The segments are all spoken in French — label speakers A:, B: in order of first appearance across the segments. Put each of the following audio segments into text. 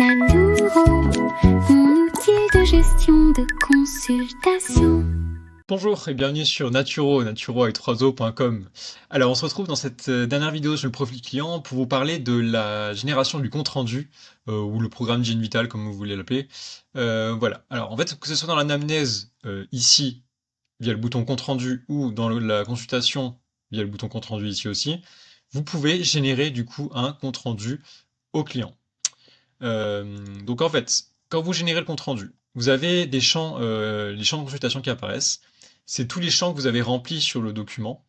A: Naturo, mon outil de gestion de consultation.
B: Bonjour et bienvenue sur Naturo avec 3o.com. Alors on se retrouve dans cette dernière vidéo sur le profil client pour vous parler de la génération du compte rendu ou le programme Genvital comme vous voulez l'appeler. Voilà, alors en fait que ce soit dans l'anamnèse ici via le bouton compte rendu ou dans la consultation via le bouton compte rendu ici aussi, vous pouvez générer du coup un compte rendu au client. Donc en fait, quand vous générez le compte rendu, vous avez des champs, les champs de consultation qui apparaissent. C'est tous les champs que vous avez remplis sur le document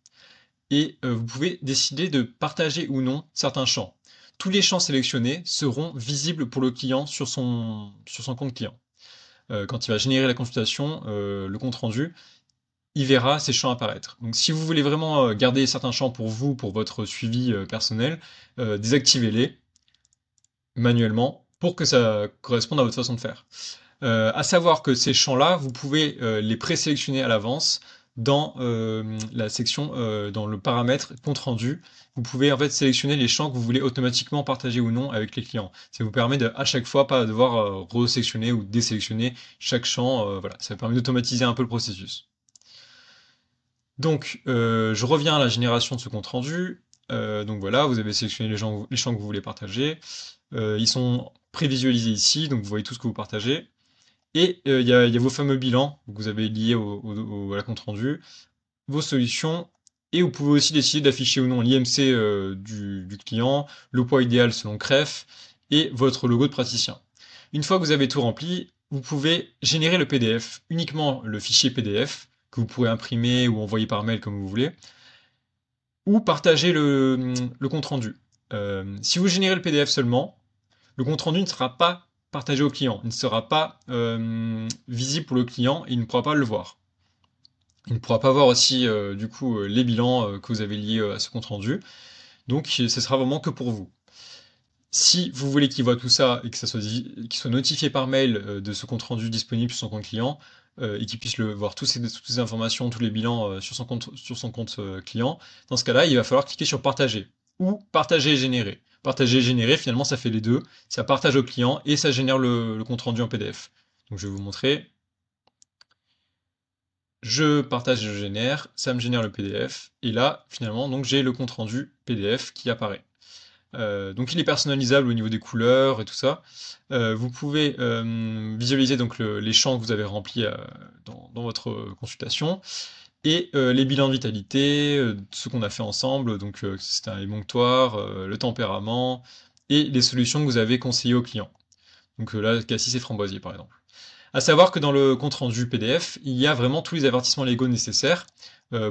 B: et vous pouvez décider de partager ou non certains champs. Tous les champs sélectionnés seront visibles pour le client sur son compte client. Quand il va générer la consultation, le compte rendu, il verra ces champs apparaître. Donc si vous voulez vraiment garder certains champs pour vous, pour votre suivi personnel, désactivez-les manuellement pour que ça corresponde à votre façon de faire. À savoir que ces champs-là, vous pouvez les présélectionner à l'avance dans la section, dans le paramètre compte rendu. Vous pouvez en fait sélectionner les champs que vous voulez automatiquement partager ou non avec les clients. Ça vous permet de, à chaque fois, pas devoir resélectionner ou désélectionner chaque champ. Voilà, ça permet d'automatiser un peu le processus. Donc, je reviens à la génération de ce compte rendu. Donc voilà, vous avez sélectionné les champs que vous voulez partager. Ils sont prévisualisés ici, donc vous voyez tout ce que vous partagez. Et il y a vos fameux bilans que vous avez liés à la compte rendu, vos solutions, et vous pouvez aussi décider d'afficher ou non l'IMC du client, le poids idéal selon CREF, et votre logo de praticien. Une fois que vous avez tout rempli, vous pouvez générer le PDF, uniquement le fichier PDF, que vous pourrez imprimer ou envoyer par mail comme vous voulez, ou partager le compte rendu. Si vous générez le PDF seulement, le compte rendu ne sera pas partagé au client, il ne sera pas visible pour le client et il ne pourra pas le voir. Il ne pourra pas voir aussi du coup les bilans que vous avez liés à ce compte rendu, donc ce sera vraiment que pour vous. Si vous voulez qu'il voit tout ça et que qu'il soit notifié par mail de ce compte rendu disponible sur son compte client et qu'il puisse voir toutes ces informations, tous les bilans sur son compte client, dans ce cas-là, il va falloir cliquer sur partager ou partager et générer. Partager et générer, finalement, ça fait les deux. Ça partage au client et ça génère le compte rendu en PDF. Donc je vais vous montrer. Je partage et je génère, ça me génère le PDF. Et là, finalement, donc j'ai le compte rendu PDF qui apparaît. Donc il est personnalisable au niveau des couleurs et tout ça. Vous pouvez visualiser donc les champs que vous avez remplis dans votre consultation et les bilans de vitalité, ce qu'on a fait ensemble, donc c'est un émonctoire, le tempérament et les solutions que vous avez conseillées aux clients. Donc là, cassis et framboisier par exemple. À savoir que dans le compte rendu PDF, il y a vraiment tous les avertissements légaux nécessaires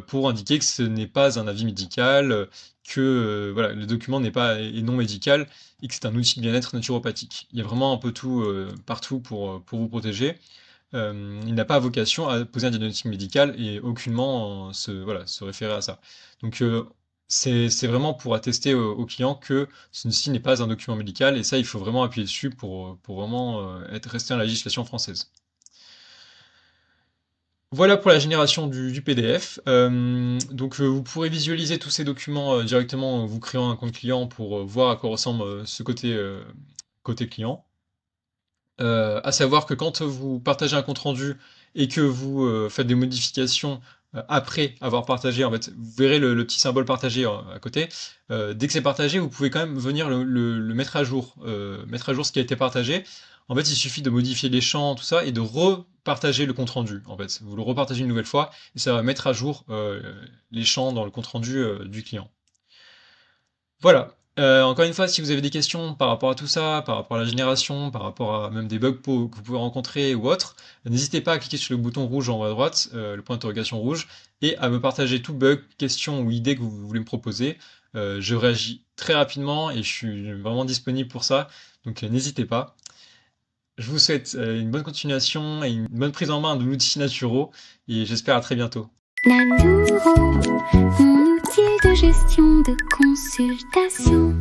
B: pour indiquer que ce n'est pas un avis médical, que voilà, le document est non médical et que c'est un outil de bien-être naturopathique. Il y a vraiment un peu tout partout pour vous protéger. Il n'a pas vocation à poser un diagnostic médical et aucunement se référer à ça. Donc c'est vraiment pour attester au client que ceci n'est pas un document médical, et ça, il faut vraiment appuyer dessus pour vraiment rester dans la législation française. Voilà pour la génération du PDF. Donc vous pourrez visualiser tous ces documents directement en vous créant un compte client pour voir à quoi ressemble ce côté client. À savoir que quand vous partagez un compte rendu et que vous faites des modifications après avoir partagé, en fait, vous verrez le petit symbole partagé à côté. Dès que c'est partagé, vous pouvez quand même venir le mettre à jour ce qui a été partagé. En fait, il suffit de modifier les champs, tout ça, et de repartager le compte rendu. En fait, vous le repartagez une nouvelle fois et ça va mettre à jour les champs dans le compte rendu du client. Voilà. Encore une fois, si vous avez des questions par rapport à tout ça, par rapport à la génération, par rapport à même des bugs que vous pouvez rencontrer ou autres, n'hésitez pas à cliquer sur le bouton rouge en haut à droite, le point d'interrogation rouge, et à me partager tout bug, question ou idée que vous voulez me proposer. Je réagis très rapidement et je suis vraiment disponible pour ça, donc n'hésitez pas. Je vous souhaite une bonne continuation et une bonne prise en main de l'outil Naturo, et j'espère à très bientôt.
A: Naturo, mon outil de gestion de consultation.